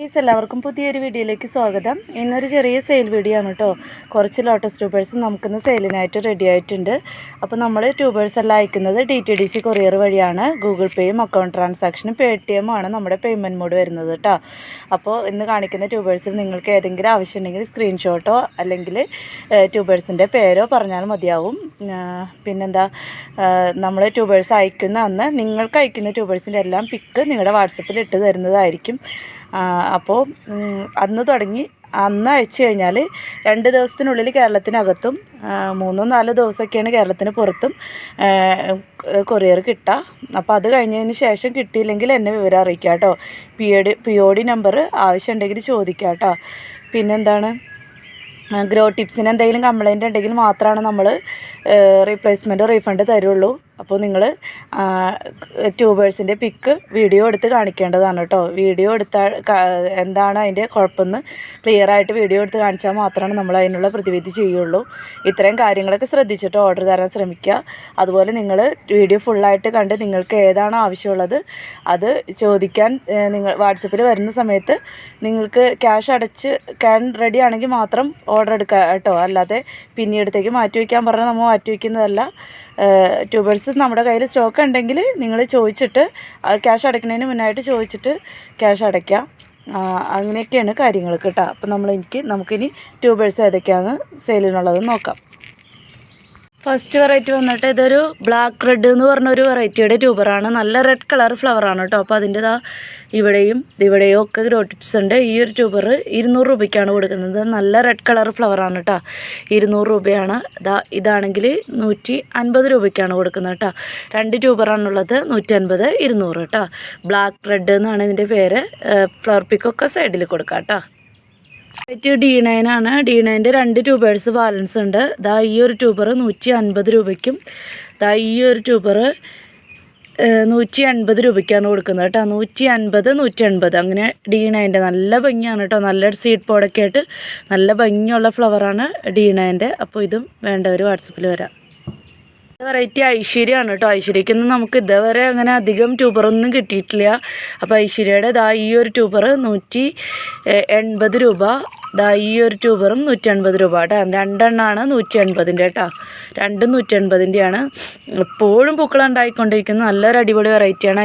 എല്ലാവർക്കും പുതിയൊരു വീഡിയോയിലേക്ക് സ്വാഗതം. ഇന്നൊരു ചെറിയ സെയിൽ വീഡിയോ ആണ് കേട്ടോ. കുറച്ച് ലോട്ടസ് ട്യൂബേഴ്സ് നമുക്കിന്ന് സെയിലിനായിട്ട് റെഡി ആയിട്ടുണ്ട്. അപ്പോൾ നമ്മൾ ട്യൂബേഴ്സ് എല്ലാം അയക്കുന്നത് DTDC കൊറിയർ വഴിയാണ്. ഗൂഗിൾ പേയും അക്കൗണ്ട് ട്രാൻസാക്ഷനും PayTM ആണ് നമ്മുടെ പേയ്മെൻറ്റ് മോഡ് വരുന്നത് കേട്ടോ. അപ്പോൾ ഇന്ന് കാണിക്കുന്ന ട്യൂബേഴ്സിൽ നിങ്ങൾക്ക് ഏതെങ്കിലും ആവശ്യമുണ്ടെങ്കിൽ സ്ക്രീൻഷോട്ടോ അല്ലെങ്കിൽ ട്യൂബേഴ്സിൻ്റെ പേരോ പറഞ്ഞാൽ മതിയാവും. പിന്നെന്താ, നമ്മൾ ട്യൂബേഴ്സ് അയക്കുന്ന അന്ന് നിങ്ങൾക്ക് അയക്കുന്ന ട്യൂബേഴ്സിൻ്റെ എല്ലാം പിക്ക് നിങ്ങളുടെ വാട്സപ്പിൽ ഇട്ട് തരുന്നതായിരിക്കും. അപ്പോൾ അന്ന് അയച്ചു കഴിഞ്ഞാൽ 2 ദിവസത്തിനുള്ളിൽ കേരളത്തിനകത്തും 3-4 ദിവസമൊക്കെയാണ് കേരളത്തിന് പുറത്തും കൊറിയർ കിട്ടുക. അപ്പോൾ അത് കഴിഞ്ഞതിന് ശേഷം കിട്ടിയില്ലെങ്കിൽ എന്നെ വിവരം അറിയിക്കുക കേട്ടോ. POD നമ്പർ ആവശ്യമുണ്ടെങ്കിൽ ചോദിക്കുക കേട്ടോ. പിന്നെന്താണ്, ഗ്രോ ടിപ്സിന് എന്തെങ്കിലും കംപ്ലൈൻറ്റ് ഉണ്ടെങ്കിൽ മാത്രമാണ് നമ്മൾ റീപ്ലേസ്മെൻറ്റോ റീഫണ്ട് തരുള്ളൂ. അപ്പോൾ നിങ്ങൾ ട്യൂബേഴ്സിൻ്റെ പിക്ക് വീഡിയോ എടുത്ത് കാണിക്കേണ്ടതാണ് കേട്ടോ. വീഡിയോ എടുത്താൽ എന്താണ് അതിൻ്റെ കുഴപ്പമെന്ന് ക്ലിയറായിട്ട് വീഡിയോ എടുത്ത് കാണിച്ചാൽ മാത്രമാണ് നമ്മൾ അതിനുള്ള പ്രതിവിധി ചെയ്യുള്ളൂ. ഇത്രയും കാര്യങ്ങളൊക്കെ ശ്രദ്ധിച്ചിട്ട് ഓർഡർ തരാൻ ശ്രമിക്കുക. അതുപോലെ നിങ്ങൾ വീഡിയോ ഫുള്ളായിട്ട് കണ്ട് നിങ്ങൾക്ക് ഏതാണോ ആവശ്യമുള്ളത് അത് ചോദിക്കാൻ നിങ്ങൾ വാട്സപ്പിൽ വരുന്ന സമയത്ത് നിങ്ങൾക്ക് ക്യാഷ് റെഡി ആണെങ്കിൽ മാത്രം ഓർഡർ എടുക്കുക കേട്ടോ. അല്ലാതെ പിന്നീടത്തേക്ക് മാറ്റി വയ്ക്കാൻ പറഞ്ഞാൽ നമ്മൾ മാറ്റി വയ്ക്കുന്നതല്ല. ട്യൂബേഴ്സ് നമ്മുടെ കയ്യിൽ സ്റ്റോക്ക് ഉണ്ടെങ്കിൽ നിങ്ങൾ ചോദിച്ചിട്ട് ക്യാഷ് അടയ്ക്കുന്നതിന് മുന്നായിട്ട് ചോദിച്ചിട്ട് ക്യാഷ് അടയ്ക്കാം. അങ്ങനെയൊക്കെയാണ് കാര്യങ്ങൾ കേട്ടോ. അപ്പോൾ നമുക്കിനി ട്യൂബേഴ്സ് ഏതൊക്കെയാണ് സെയിലിനുള്ളത് നോക്കാം. ഫസ്റ്റ് വെറൈറ്റി വന്നിട്ട് ഇതൊരു ബ്ലാക്ക് റെഡ് എന്ന് പറഞ്ഞൊരു വെറൈറ്റിയുടെ ട്യൂബറാണ്. നല്ല റെഡ് കളർ ഫ്ലവറാണ് കേട്ടോ. അപ്പോൾ അതിൻ്റെതാ ഇവിടെയും ഒക്കെ ഗ്രോ ടിപ്സ് ഉണ്ട്. ഈ ഒരു ട്യൂബർ 200 രൂപയ്ക്കാണ് കൊടുക്കുന്നത്. നല്ല റെഡ് കളർ ഫ്ലവറാണ് കേട്ടോ. 200 രൂപയാണ്. ഇതാണെങ്കിൽ 150 രൂപയ്ക്കാണ് കൊടുക്കുന്നത് കേട്ടോ. 2 ട്യൂബറാണുള്ളത്. 150, 200 കേട്ടോ. ബ്ലാക്ക് റെഡ് എന്നാണ് ഇതിൻ്റെ പേര്. ഫ്ലവർ പിക്കൊക്കെ സൈഡിൽ കൊടുക്കാം കേട്ടോ. D9 ആണ്. D9ൻ്റെ 2 ട്യൂബേഴ്സ് ബാലൻസ് ഉണ്ട്. ഈ ഒരു ട്യൂബർ 150 രൂപയ്ക്കും ഈ ഒരു ട്യൂബർ 180 രൂപയ്ക്കാണ് കൊടുക്കുന്നത് കേട്ടോ. 150, 180 അങ്ങനെ. D9ൻ്റെ നല്ല ഭംഗിയാണ് കേട്ടോ. നല്ല സീഡ് പോഡൊക്കെ ആയിട്ട് നല്ല ഭംഗിയുള്ള ഫ്ലവറാണ് D9ൻ്റെ. അപ്പോൾ ഇതും വേണ്ടവർ വാട്സപ്പിൽ വരാം. വെറൈറ്റി ഐശ്വര്യമാണ് കേട്ടോ. ഐശ്വര്യക്കൊന്നും നമുക്ക് ഇതുവരെ അങ്ങനെ അധികം ട്യൂബറൊന്നും കിട്ടിയിട്ടില്ല. അപ്പോൾ ഐശ്വര്യയുടെ ഈ ഒരു ട്യൂബർ 180 രൂപ. ഈ ഒരു ട്യൂബറും 180 രൂപ കേട്ടോ. 2 എണ്ണമാണ് 180ൻ്റെ കേട്ടോ. 2 180ൻ്റെയാണ്. എപ്പോഴും പൂക്കളുണ്ടായിക്കൊണ്ടിരിക്കുന്ന നല്ലൊരു അടിപൊളി വെറൈറ്റിയാണ്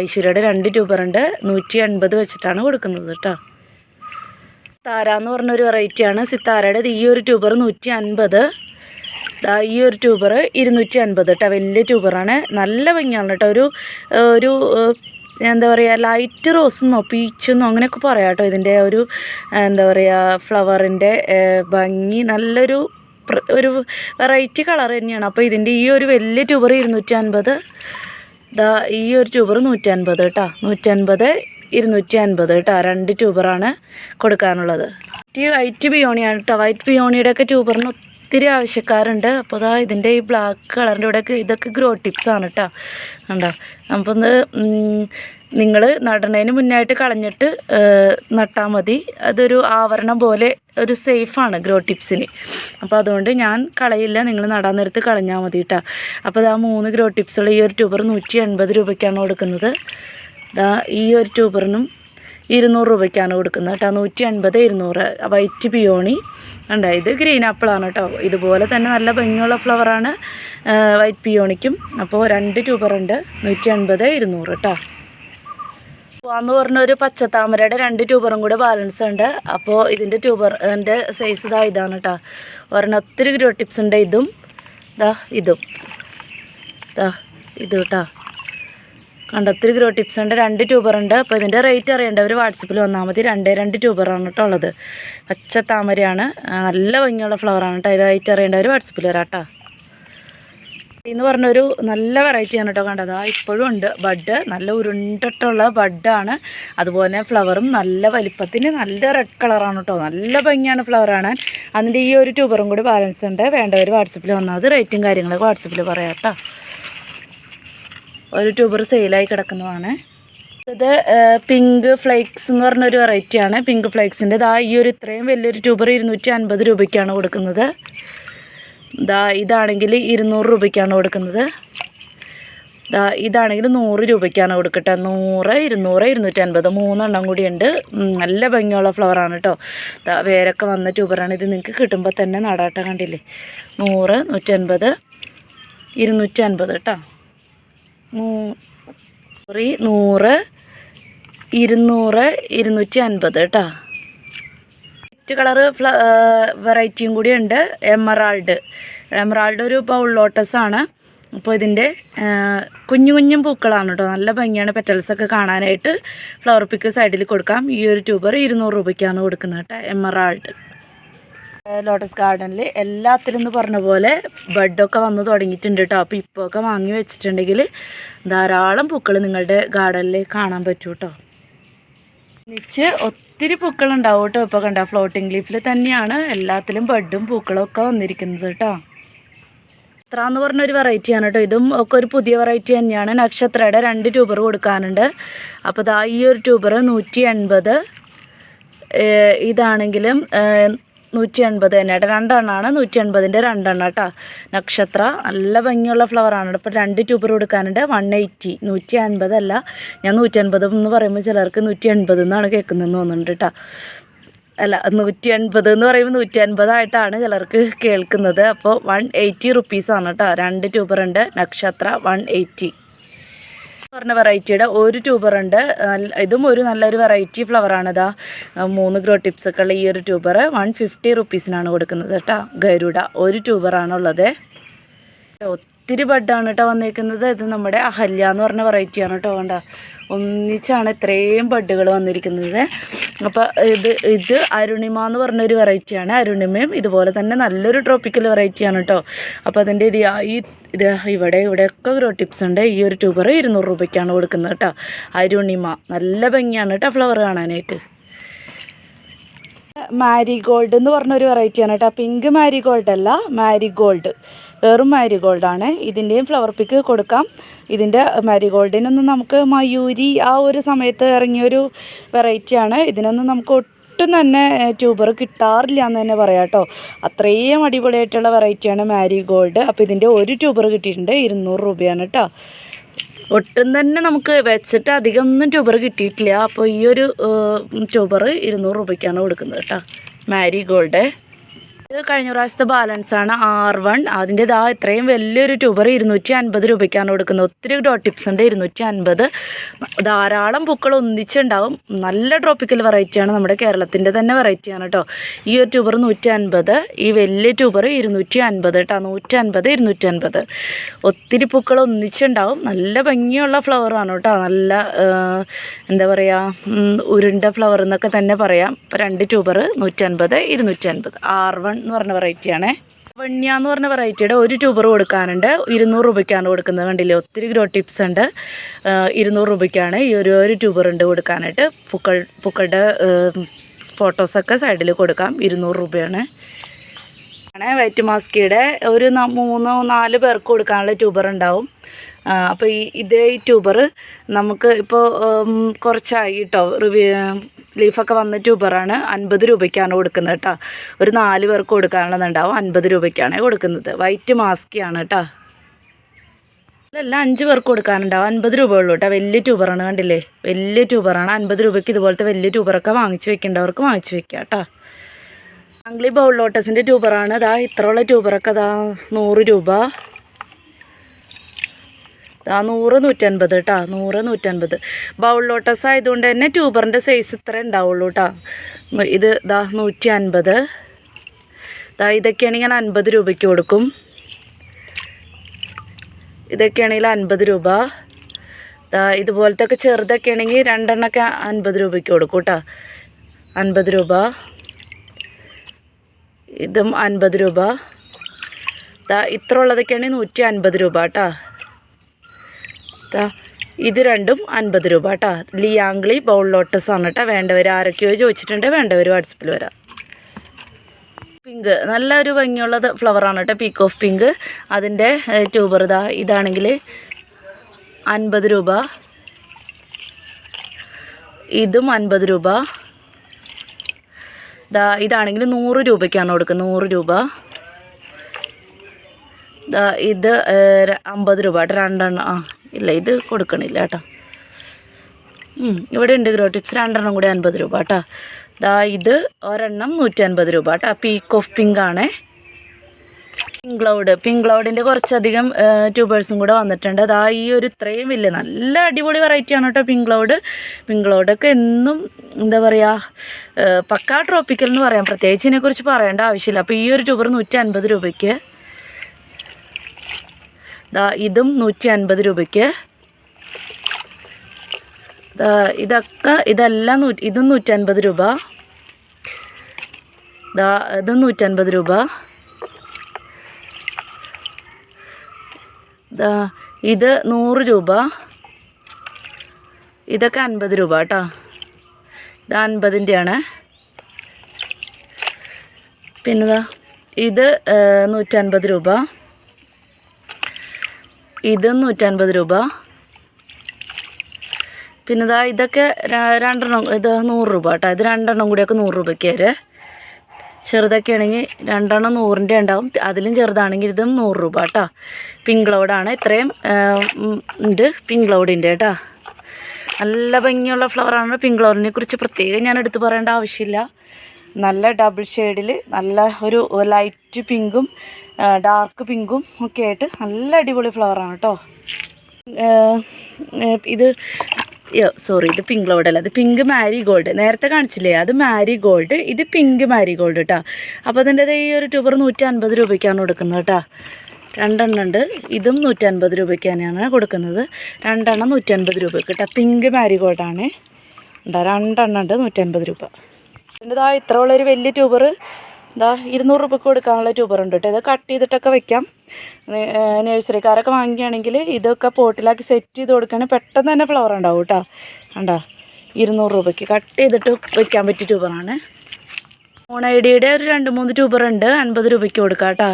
ഐശ്വര്യയുടെ 2 ട്യൂബറുണ്ട്. 180 വെച്ചിട്ടാണ് കൊടുക്കുന്നത് കേട്ടോ. സിത്താര എന്ന് പറഞ്ഞൊരു വെറൈറ്റിയാണ്. സിത്താരയുടെ ഈ ഒരു ട്യൂബർ 150. ഈ ഒരു ട്യൂബർ 250 കേട്ടോ. വലിയ ട്യൂബറാണ്. നല്ല ഭംഗിയാണ് കേട്ടോ. ഒരു എന്താ പറയുക, ലൈറ്റ് റോസെന്നോ പീച്ചെന്നോ അങ്ങനെയൊക്കെ പറയാം കേട്ടോ. ഇതിൻ്റെ ഒരു എന്താ പറയുക, ഫ്ലവറിൻ്റെ ഭംഗി നല്ലൊരു വെറൈറ്റി കളർ തന്നെയാണ്. അപ്പോൾ ഇതിൻ്റെ ഈ ഒരു വലിയ ട്യൂബർ 250. ഈ ഒരു ട്യൂബർ 150 കേട്ടോ. 150, 250 കേട്ടോ. 2 ട്യൂബറാണ് കൊടുക്കാനുള്ളത്. വൈറ്റ് പിയോണിയാണ് കേട്ടോ. വൈറ്റ് പിയോണിയുടെ ഒക്കെ ട്യൂബറിന് ഒത്തിരി ആവശ്യക്കാരുണ്ട്. അപ്പോൾ ഇതിൻ്റെ ഈ ബ്ലാക്ക് കളറിൻ്റെ ഇവിടെയൊക്കെ ഇതൊക്കെ ഗ്രോ ടിപ്സാണ് കേട്ടോ. കണ്ടോ, അപ്പോൾ നിങ്ങൾ നടണതിന് മുന്നായിട്ട് കളഞ്ഞിട്ട് നട്ടാൽ മതി. അതൊരു ആവരണം പോലെ ഒരു സേഫാണ് ഗ്രോ ടിപ്സിന്. അപ്പോൾ അതുകൊണ്ട് ഞാൻ കളയില്ല, നിങ്ങൾ നടാൻ നേരത്ത് കളഞ്ഞാൽ മതി കേട്ടോ. അപ്പോൾ 3 ഗ്രോ ടിപ്സുള്ള ഈ ഒരു ട്യൂബർ 180 രൂപയ്ക്കാണ് കൊടുക്കുന്നത്. ഈ ഒരു ട്യൂബറിനും 200 രൂപയ്ക്കാണ് കൊടുക്കുന്നത് കേട്ടോ. 180, 200. വൈറ്റ് പിയോണി ഉണ്ട്. ഇത് ഗ്രീൻ ആപ്പിളാണ് കേട്ടോ. ഇതുപോലെ തന്നെ നല്ല ഭംഗിയുള്ള ഫ്ലവറാണ് വൈറ്റ് പിയോണിക്കും. അപ്പോൾ 2 ട്യൂബറുണ്ട്. 180, 200 കേട്ടോ. എന്ന് പറഞ്ഞൊരു പച്ചത്താമരയുടെ 2 ട്യൂബറും കൂടെ ബാലൻസ് ഉണ്ട്. അപ്പോൾ ഇതിൻ്റെ ട്യൂബറിൻ്റെ സൈസ് ഇതാണ് കേട്ടോ. ഒരെണ്ണം ഒത്തിരി ഗ്രോ ടിപ്സ് ഉണ്ട്. ഇതും ഇത് കേട്ടോ. ഒത്തിരി ഗ്രോ ടിപ്സ് ഉണ്ട്. 2 ട്യൂബറുണ്ട്. അപ്പോൾ ഇതിൻ്റെ റേറ്റ് അറിയേണ്ടവർ വാട്സപ്പിൽ വന്നാൽ മതി. 2 ട്യൂബറാണ് കേട്ടോ ഉള്ളത്. പച്ച താമരയാണ്. നല്ല ഭംഗിയുള്ള ഫ്ലവറാണ് കേട്ടോ. റേറ്റ് അറിയേണ്ടവർ വാട്സപ്പിൽ വരാം കേട്ടോ. എന്ന് പറഞ്ഞൊരു നല്ല വെറൈറ്റിയാണ് കേട്ടോ. കണ്ടത് ഇപ്പോഴും ഉണ്ട് ബഡ്. നല്ല ഉരുണ്ടിട്ടുള്ള ബഡാണ്. അതുപോലെ ഫ്ലവറും നല്ല വലിപ്പത്തിന് നല്ല റെഡ് കളറാണ് കേട്ടോ. നല്ല ഭംഗിയാണ് ഫ്ലവറാണ്. അതിൻ്റെ ഈ ഒരു ട്യൂബറും കൂടി ബാലൻസ് ഉണ്ട്. വേണ്ടവർ വാട്സപ്പിൽ വന്നാൽ മതി. റേറ്റും കാര്യങ്ങളൊക്കെ വാട്സപ്പിൽ പറയാം കേട്ടോ. ഒരു ട്യൂബർ സെയിലായി കിടക്കുന്നതാണ്. ഇത് പിങ്ക് ഫ്ലേക്സ് എന്ന് പറഞ്ഞൊരു വെറൈറ്റിയാണ്. പിങ്ക് ഫ്ലേക്സിൻ്റെ ഈ ഒരു ഇത്രയും വലിയൊരു ട്യൂബർ 250 രൂപയ്ക്കാണ് കൊടുക്കുന്നത്. ഇതാണെങ്കിൽ 200 രൂപയ്ക്കാണ് കൊടുക്കുന്നത്. ഇതാണെങ്കിൽ 100 രൂപയ്ക്കാണ് കൊടുക്കട്ടെ. 100, 200, 250 3 കൂടിയുണ്ട്. നല്ല ഭംഗിയുള്ള ഫ്ലവറാണ് കേട്ടോ. വേരൊക്കെ വന്ന ട്യൂബറാണ്. ഇത് നിങ്ങൾക്ക് കിട്ടുമ്പോൾ തന്നെ നടാട്ട. കണ്ടില്ലേ? 100, 150, 250 കേട്ടോ. 100, 200, 250 കേട്ടോ. വൈറ്റ് കളറ് വെറൈറ്റിയും കൂടിയുണ്ട്. എമറാൾഡ് ഒരു ബൗൾ ലോട്ടസാണ്. അപ്പോൾ ഇതിൻ്റെ കുഞ്ഞും പൂക്കളാണ് കേട്ടോ. നല്ല ഭംഗിയാണ് പെറ്റൽസൊക്കെ കാണാനായിട്ട്. ഫ്ലവർ പിക്ക് സൈഡിൽ കൊടുക്കാം. ഈ ഒരു ട്യൂബർ 200 രൂപയ്ക്കാണ് കൊടുക്കുന്നത് കേട്ടോ. എമറാൾഡ് ലോട്ടസ് ഗാർഡനിൽ എല്ലാത്തിലും എന്ന് പറഞ്ഞ പോലെ ബഡൊക്കെ വന്ന് തുടങ്ങിയിട്ടുണ്ട് കേട്ടോ. അപ്പോൾ ഇപ്പോൾ ഒക്കെ വാങ്ങി വെച്ചിട്ടുണ്ടെങ്കിൽ ധാരാളം പൂക്കൾ നിങ്ങളുടെ ഗാർഡനിൽ കാണാൻ പറ്റും കേട്ടോ. ഒത്തിരി പൂക്കളുണ്ടാവും കേട്ടോ. ഇപ്പോൾ കണ്ട ഫ്ലോട്ടിംഗ് ലീഫിൽ തന്നെയാണ് എല്ലാത്തിലും ബഡും പൂക്കളും ഒക്കെ വന്നിരിക്കുന്നത് കേട്ടോ. നക്ഷത്ര എന്ന് പറഞ്ഞൊരു വെറൈറ്റിയാണ് കേട്ടോ. ഇതും ഒക്കെ ഒരു പുതിയ വെറൈറ്റി തന്നെയാണ്. നക്ഷത്രയുടെ 2 ട്യൂബർ കൊടുക്കാനുണ്ട്. അപ്പോൾ ഈ ഒരു ട്യൂബർ 180, ഇതാണെങ്കിലും 180 തന്നെ കേട്ടോ. 2 എണ്ണമാണ്. 180ൻ്റെ 2 എണ്ണം കേട്ടോ. നക്ഷത്ര നല്ല ഭംഗിയുള്ള ഫ്ലവറാണ്. ഇപ്പോൾ 2 ട്യൂബർ കൊടുക്കാനുണ്ട്. 180, 150 അല്ല. ഞാൻ 180 എന്ന് പറയുമ്പോൾ ചിലർക്ക് 180 എന്നാണ് കേൾക്കുന്നതെന്ന് തോന്നുന്നുണ്ട് കേട്ടോ. അല്ല, 180 എന്ന് പറയുമ്പോൾ 150 ആയിട്ടാണ് ചിലർക്ക് കേൾക്കുന്നത്. അപ്പോൾ 180 റുപ്പീസാണ് കേട്ടോ. 2 ട്യൂബറുണ്ട്. നക്ഷത്ര 180 പറഞ്ഞ വെറൈറ്റിയുടെ ഒരു ട്യൂബറുണ്ട്. ഇതും ഒരു നല്ലൊരു വെറൈറ്റി ഫ്ലവറാണ്. 3 ഗ്രോ ടിപ്സൊക്കെ ഉള്ള ഈ ഒരു ട്യൂബർ 150 റുപ്പീസിനാണ് കൊടുക്കുന്നത് കേട്ടോ. ഗരുഡ ഒരു ട്യൂബറാണുള്ളത്. ഒത്തിരി ബഡാണ് കേട്ടോ വന്നിരിക്കുന്നത്. ഇത് നമ്മുടെ അഹല്യ എന്ന് പറഞ്ഞ വെറൈറ്റിയാണ് കേട്ടോ. വേണ്ട ഒന്നിച്ചാണ് ഇത്രയും ബഡുകൾ വന്നിരിക്കുന്നത്. അപ്പോൾ ഇത് അരുണിമ എന്ന് പറഞ്ഞൊരു വെറൈറ്റിയാണ്. അരുണിമയും ഇതുപോലെ തന്നെ നല്ലൊരു ട്രോപ്പിക്കൽ വെറൈറ്റിയാണ് കേട്ടോ. അപ്പോൾ അതിൻ്റെ ഇവിടെയൊക്കെ ഗ്രോ ടിപ്സ് ഉണ്ട്. ഈ ഒരു ട്യൂബർ 200 രൂപയ്ക്കാണ് കൊടുക്കുന്നത് കേട്ടോ. അരുണിമ നല്ല ഭംഗിയാണ് കേട്ടോ ഫ്ലവർ കാണാനായിട്ട്. മാരിഗോൾഡ് എന്ന് പറഞ്ഞൊരു വെറൈറ്റിയാണ് കേട്ടോ. പിങ്ക് മാരിഗോൾഡ് അല്ല, മാരിഗോൾഡ്, വെറും മാരിഗോൾഡാണ്. ഇതിൻ്റെയും ഫ്ലവർ പിക്ക് കൊടുക്കാം. ഇതിൻ്റെ മാരിഗോൾഡിനൊന്നും നമുക്ക് മയൂരി ആ ഒരു സമയത്ത് ഇറങ്ങിയൊരു വെറൈറ്റിയാണ്. ഇതിനൊന്നും നമുക്ക് ഒട്ടും തന്നെ ട്യൂബർ കിട്ടാറില്ല എന്ന് തന്നെ പറയാം കേട്ടോ. അത്രയും അടിപൊളിയായിട്ടുള്ള വെറൈറ്റിയാണ് മാരിഗോൾഡ്. അപ്പോൾ ഇതിൻ്റെ ഒരു ട്യൂബർ കിട്ടിയിട്ടുണ്ട്. 200 രൂപയാണ് കേട്ടോ. ഒട്ടും തന്നെ നമുക്ക് വെച്ചിട്ട് അധികം ഒന്നും ട്യൂബർ കിട്ടിയിട്ടില്ല. അപ്പോൾ ഈ ഒരു ട്യൂബർ 200 രൂപയ്ക്കാണ് കൊടുക്കുന്നത് കേട്ടോ. മാരിഗോൾഡ് ഇത് കഴിഞ്ഞ പ്രാവശ്യത്തെ ബാലൻസാണ് R1. അതിൻ്റെ ഇത്രയും വലിയൊരു ട്യൂബർ 250 രൂപയ്ക്കാണ് കൊടുക്കുന്നത്. ഒത്തിരി ഗ്രോ ടിപ്സ് ഉണ്ട്. 250 ധാരാളം പൂക്കൾ ഒന്നിച്ചുണ്ടാവും. നല്ല ട്രോപ്പിക്കൽ വെറൈറ്റിയാണ്. നമ്മുടെ കേരളത്തിൻ്റെ തന്നെ വെറൈറ്റിയാണ് കേട്ടോ. ഈ ഒരു ട്യൂബർ 150, ഈ വലിയ ട്യൂബർ 250 കേട്ടോ. 150, 250 ഒത്തിരി പൂക്കൾ ഒന്നിച്ചുണ്ടാവും. നല്ല ഭംഗിയുള്ള ഫ്ലവറാണ് കേട്ടോ. നല്ല എന്താ പറയുക, ഉരുണ്ട ഫ്ലവർ എന്നൊക്കെ തന്നെ പറയാം. ഇപ്പോൾ 2 ട്യൂബർ 150, 250. R1 എന്ന് പറഞ്ഞ വെറൈറ്റിയാണ്. വണ്യ എന്ന് പറഞ്ഞ വെറൈറ്റിയുടെ ഒരു ട്യൂബർ കൊടുക്കാനുണ്ട്. 200 രൂപയ്ക്കാണ് കൊടുക്കുന്നത്. കണ്ടില്ലേ, ഒത്തിരി ഗ്രോ ടിപ്സ് ഉണ്ട്. 200 രൂപയ്ക്കാണ് ഈ ഒരു ട്യൂബർ ഉണ്ട് കൊടുക്കാനായിട്ട്. പൂക്കളുടെ ഫോട്ടോസൊക്കെ സൈഡിൽ കൊടുക്കാം. 200 രൂപയാണ്. വൈറ്റ് മാസ്കിയുടെ ഒരു 3-4 പേർക്ക് കൊടുക്കാനുള്ള ട്യൂബർ ഉണ്ടാവും. അപ്പോൾ ഈ ട്യൂബർ നമുക്ക് ഇപ്പോൾ കുറച്ചായി കേട്ടോ. ലീഫൊക്കെ വന്ന ട്യൂബറാണ്. 50 രൂപയ്ക്കാണ് കൊടുക്കുന്നത് കേട്ടോ. ഒരു 4 പേർക്ക് കൊടുക്കാനുള്ളതുണ്ടാവും. 50 രൂപയ്ക്കാണ് കൊടുക്കുന്നത്. വൈറ്റ് മാസ്കിയാണ് കേട്ടോ. ഇതെല്ലാം 5 പേർക്ക് കൊടുക്കാനുണ്ടാവും. 50 രൂപ ഉള്ളൂ കേട്ടോ. വലിയ ട്യൂബറാണ്. കണ്ടില്ലേ, വലിയ ട്യൂബറാണ്. 50 രൂപയ്ക്ക് ഇതുപോലത്തെ വലിയ ട്യൂബറൊക്കെ വാങ്ങിച്ച് വെക്കേണ്ടവർക്ക് വാങ്ങിച്ച് വെക്കാം കേട്ടോ. ആംഗ്ലി ബൗൾ ലോട്ടസിൻ്റെ ട്യൂബറാണ്. ഇത്രയുള്ള ട്യൂബറൊക്കെ 100 രൂപ. 100, 150 കേട്ടോ. 100, 150. ബൗൾ ലോട്ടസ് ആയതുകൊണ്ട് തന്നെ ട്യൂബറിൻ്റെ സൈസ് ഇത്ര ഉണ്ടാവുള്ളൂ കേട്ടോ. ഇത് 150. ഇതൊക്കെയാണെങ്കിൽ 50 രൂപയ്ക്ക് കൊടുക്കും. ഇതൊക്കെയാണെങ്കിൽ 50 രൂപ. ഇതുപോലത്തെ ഒക്കെ ചെറുതൊക്കെ ആണെങ്കിൽ 2 എണ്ണമൊക്കെ 50 രൂപയ്ക്ക് കൊടുക്കും കേട്ടോ. 50 രൂപ. ഇതും 50 രൂപ. ഇത്ര ഉള്ളതൊക്കെയാണെങ്കിൽ 150 രൂപ കേട്ടോ. ഇത് രണ്ടും 50 രൂപ കേട്ടോ. ലിയാംഗ്ലി ബൗൾ ലോട്ടസ് ആണ് കേട്ടോ. വേണ്ടവർ ആരൊക്കെയോ ചോദിച്ചിട്ടുണ്ട്. വേണ്ടവർ വാട്സപ്പിൽ വരാം. പിങ്ക് നല്ലൊരു ഭംഗിയുള്ള ഫ്ലവറാണ് കേട്ടോ. Peak of pink. അതിൻ്റെ ട്യൂബർ ഇതാണെങ്കിൽ 50 രൂപ. ഇതും 50 രൂപ. ഇതാണെങ്കിൽ 100 രൂപയ്ക്കാണ് കൊടുക്കുന്നത്. 100 രൂപ. ഇത് 50 രൂപ കേട്ടോ, 2 എണ്ണം. ഇല്ല ഇത് കൊടുക്കണില്ല കേട്ടോ. ഇവിടെ ഉണ്ട് ഗ്രോ ടിപ്സ്, 2 എണ്ണം കൂടി 50 രൂപ കേട്ടോ. ഇത് ഒരെണ്ണം 150 രൂപ കേട്ടോ. പീക്ക് ഓഫ് പിങ്ക് ആണേ. പിങ്ക് ക്ലൗഡിൻ്റെ കുറച്ചധികം ട്യൂബേഴ്സും കൂടെ വന്നിട്ടുണ്ട്. ഈ ഒരു ഇത്രയും വലിയ നല്ല അടിപൊളി വെറൈറ്റിയാണ് കേട്ടോ പിങ്ക് ക്ലൗഡൊക്കെ എന്നും എന്താ പറയുക പക്കാ ട്രോപ്പിക്കൽ എന്ന് പറയാം. പ്രത്യേകിച്ച് ഇതിനെക്കുറിച്ച് പറയേണ്ട ആവശ്യമില്ല. അപ്പോൾ ഈ ഒരു ട്യൂബർ 150 രൂപയ്ക്ക്. ഇതും 150 രൂപയ്ക്ക്. ഇതെല്ലാം ഇതും 150 രൂപ. ഇതും 150 രൂപ. ഇത് 100 രൂപ. ഇതൊക്കെ 50 രൂപ കേട്ടോ. ഇത് 50-ൻ്റെയാണ്. പിന്നെ ഇത് 150 രൂപ. ഇത് 150 രൂപ. പിന്നെ ഇതൊക്കെ 2 എണ്ണം, ഇത് 100 രൂപ കേട്ടോ. ഇത് 2 എണ്ണം കൂടിയൊക്കെ 100 രൂപയ്ക്ക് വരെ. ചെറുതൊക്കെ ആണെങ്കിൽ 2 എണ്ണം 100-ൻ്റെ ഉണ്ടാവും. അതിലും ചെറുതാണെങ്കിൽ ഇതും 100 രൂപ കേട്ടോ. പിങ്ക് ക്ലൗഡാണ്. ഇത്രയും ഉണ്ട് പിങ്ക് ക്ലൗഡിൻ്റെ കേട്ടോ. നല്ല ഭംഗിയുള്ള ഫ്ലവറാണ്. പിങ്ക് ക്ലൗഡിനെ കുറിച്ച് പ്രത്യേകം ഞാൻ എടുത്ത് പറയേണ്ട ആവശ്യമില്ല. നല്ല ഡബിൾ ഷെയ്ഡിൽ നല്ല ഒരു ലൈറ്റ് പിങ്കും ഡാർക്ക് പിങ്കും ഒക്കെ ആയിട്ട് നല്ല അടിപൊളി ഫ്ലവറാണ് കേട്ടോ. ഇത് പിങ്ക് ക്ലൗഡ് അല്ല, അത് പിങ്ക് മാരിഗോൾഡ്. നേരത്തെ കാണിച്ചില്ലേ, അത് മാരിഗോൾഡ്. ഇത് പിങ്ക് മാരിഗോൾഡ് കേട്ടോ. അപ്പോൾ അതിൻ്റെ ഈ ഒരു ട്യൂബർ 150 രൂപയ്ക്കാണ് കൊടുക്കുന്നത് കേട്ടോ. 2 എണ്ണം ഉണ്ട്. ഇതും 150 രൂപയ്ക്ക് തന്നെയാണ് കൊടുക്കുന്നത്. 2 എണ്ണം 150 രൂപയ്ക്ക് കേട്ടോ. പിങ്ക് മാരിഗോൾഡാണ്. 2 എണ്ണം ഉണ്ട് 150 രൂപ. പിന്നെ ഇത്ര ഉള്ളൊരു വലിയ ട്യൂബർ 200 രൂപയ്ക്ക് കൊടുക്കാനുള്ള ട്യൂബർ ഉണ്ട് കേട്ടോ. ഇത് കട്ട് ചെയ്തിട്ടൊക്കെ വെക്കാം. നഴ്സറിക്കാരൊക്കെ വാങ്ങിക്കുകയാണെങ്കിൽ ഇതൊക്കെ പോട്ടിലാക്കി സെറ്റ് ചെയ്ത് കൊടുക്കുകയാണെങ്കിൽ പെട്ടെന്ന് തന്നെ ഫ്ലവർ ഉണ്ടാവും കേട്ടോ. കണ്ടോ, 200 രൂപയ്ക്ക് കട്ട് ചെയ്തിട്ട് വെക്കാൻ പറ്റിയ ട്യൂബറാണ്. നോൺ ഐഡിയുടെ ഒരു 2-3 ട്യൂബർ ഉണ്ട്. 50 രൂപയ്ക്ക് കൊടുക്കാം കേട്ടോ.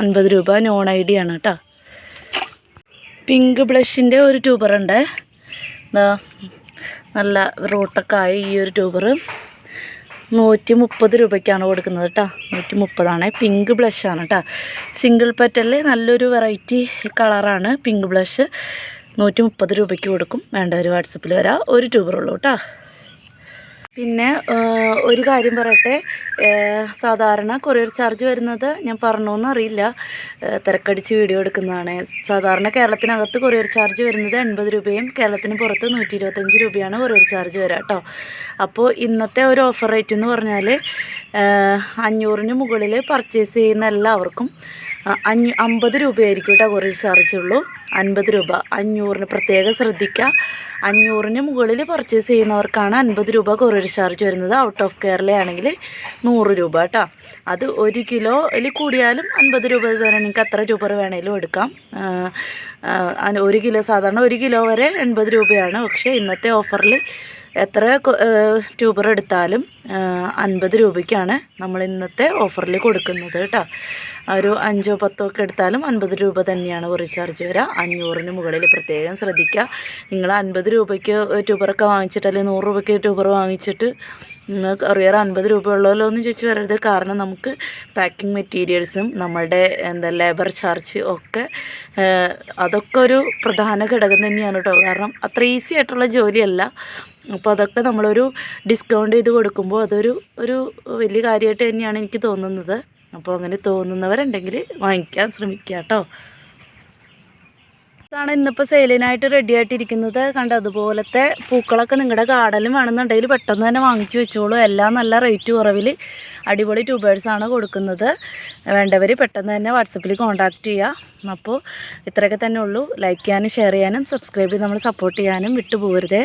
50 രൂപ നോൺ ഐഡിയ ആണ് കേട്ടോ. പിങ്ക് ബ്ലഷിൻ്റെ ഒരു ട്യൂബറുണ്ട്. നല്ല റൂട്ടൊക്കെ ആയി ഈ ഒരു ട്യൂബർ 130 രൂപയ്ക്കാണ് കൊടുക്കുന്നത് കേട്ടോ. 130 പിങ്ക് ബ്ലഷാണ് കേട്ടോ. സിംഗിൾ പെറ്റലിൽ നല്ലൊരു വെറൈറ്റി കളറാണ് പിങ്ക് ബ്ലഷ്. 130 രൂപയ്ക്ക് കൊടുക്കും. വേണ്ടവർ വാട്സപ്പിൽ വരാം. ഒരു ട്യൂബറുള്ളൂ കേട്ടോ. പിന്നെ ഒരു കാര്യം പറയട്ടെ, സാധാരണ കൊറിയർ ചാർജ് വരുന്നത് ഞാൻ പറഞ്ഞോന്ന് അറിയില്ല, തിരക്കടിച്ച് വീഡിയോ എടുക്കുന്നതാണ്. സാധാരണ കേരളത്തിനകത്ത് കൊറിയർ ചാർജ് വരുന്നത് 80 രൂപയും കേരളത്തിന് പുറത്ത് 125 രൂപയാണ് കൊറിയർ ചാർജ് വരിക കേട്ടോ. അപ്പോൾ ഇന്നത്തെ ഒരു ഓഫർ റേറ്റ് എന്ന് പറഞ്ഞാൽ 500-ന് മുകളിൽ പർച്ചേസ് ചെയ്യുന്ന എല്ലാവർക്കും 50 രൂപയായിരിക്കും കേട്ടോ കൊറിയർ ചാർജ് ഉള്ളൂ. 50 രൂപ. 500-ന് പ്രത്യേകം ശ്രദ്ധിക്കുക. 500-ന് മുകളിൽ പർച്ചേസ് ചെയ്യുന്നവർക്കാണ് 50 രൂപ കൊറിയർ ചാർജ് വരുന്നത്. ഔട്ട് ഓഫ് കേരളയാണെങ്കിൽ 100 രൂപ കേട്ടോ. അത് 1 കിലോയിൽ കൂടിയാലും 50 രൂപ വരെ നിങ്ങൾക്ക് എത്ര രൂപ വേണമെങ്കിലും എടുക്കാം. 1 കിലോ സാധാരണ 1 കിലോ വരെ 80 രൂപയാണ്. പക്ഷേ ഇന്നത്തെ ഓഫറിൽ എത്ര ട്യൂബർ എടുത്താലും 50 രൂപയ്ക്കാണ് നമ്മൾ ഇന്നത്തെ ഓഫറിൽ കൊടുക്കുന്നത് കേട്ടോ. ഒരു 5-10 ഒക്കെ എടുത്താലും 50 രൂപ തന്നെയാണ് കൊറിയർ ചാർജ് വരിക. 500-ന് മുകളിൽ പ്രത്യേകം ശ്രദ്ധിക്കുക. നിങ്ങൾ 50 രൂപയ്ക്ക് ട്യൂബറൊക്കെ വാങ്ങിച്ചിട്ട് അല്ലെങ്കിൽ 100 രൂപയ്ക്ക് ട്യൂബർ വാങ്ങിച്ചിട്ട് കൊറിയർ 50 രൂപ ഉള്ളല്ലോ എന്ന് ചോദിച്ച് വരരുത്. കാരണം നമുക്ക് പാക്കിംഗ് മെറ്റീരിയൽസും നമ്മളുടെ ലേബർ ചാർജ് ഒക്കെ അതൊക്കെ ഒരു പ്രധാന ഘടകം തന്നെയാണ് കേട്ടോ. കാരണം അത്ര ഈസി ആയിട്ടുള്ള ജോലിയല്ല. അപ്പോൾ അതൊക്കെ നമ്മളൊരു ഡിസ്കൗണ്ട് ചെയ്ത് കൊടുക്കുമ്പോൾ അതൊരു വലിയ കാര്യമായിട്ട് തന്നെയാണ് എനിക്ക് തോന്നുന്നത്. അപ്പോൾ അങ്ങനെ തോന്നുന്നവരുണ്ടെങ്കിൽ വാങ്ങിക്കാൻ ശ്രമിക്കുക കേട്ടോ. ഇതാണ് ഇന്നിപ്പോൾ സെയിലിനായിട്ട് റെഡി ആയിട്ടിരിക്കുന്നത്. കണ്ട അതുപോലത്തെ പൂക്കളൊക്കെ നിങ്ങളുടെ ഗാർഡനിലും വേണമെന്നുണ്ടെങ്കിൽ പെട്ടെന്ന് തന്നെ വാങ്ങിച്ചു വെച്ചോളൂ. എല്ലാം നല്ല റേറ്റ് കുറവിൽ അടിപൊളി ട്യൂബേഴ്സാണ് കൊടുക്കുന്നത്. വേണ്ടവർ പെട്ടെന്ന് തന്നെ വാട്സപ്പിൽ കോൺടാക്റ്റ് ചെയ്യുക. അപ്പോൾ ഇത്രയൊക്കെ തന്നെ ഉള്ളൂ. ലൈക്ക് ചെയ്യാനും ഷെയർ ചെയ്യാനും സബ്സ്ക്രൈബ് ചെയ്ത് നമ്മൾ സപ്പോർട്ട് ചെയ്യാനും വിട്ടുപോകരുതേ.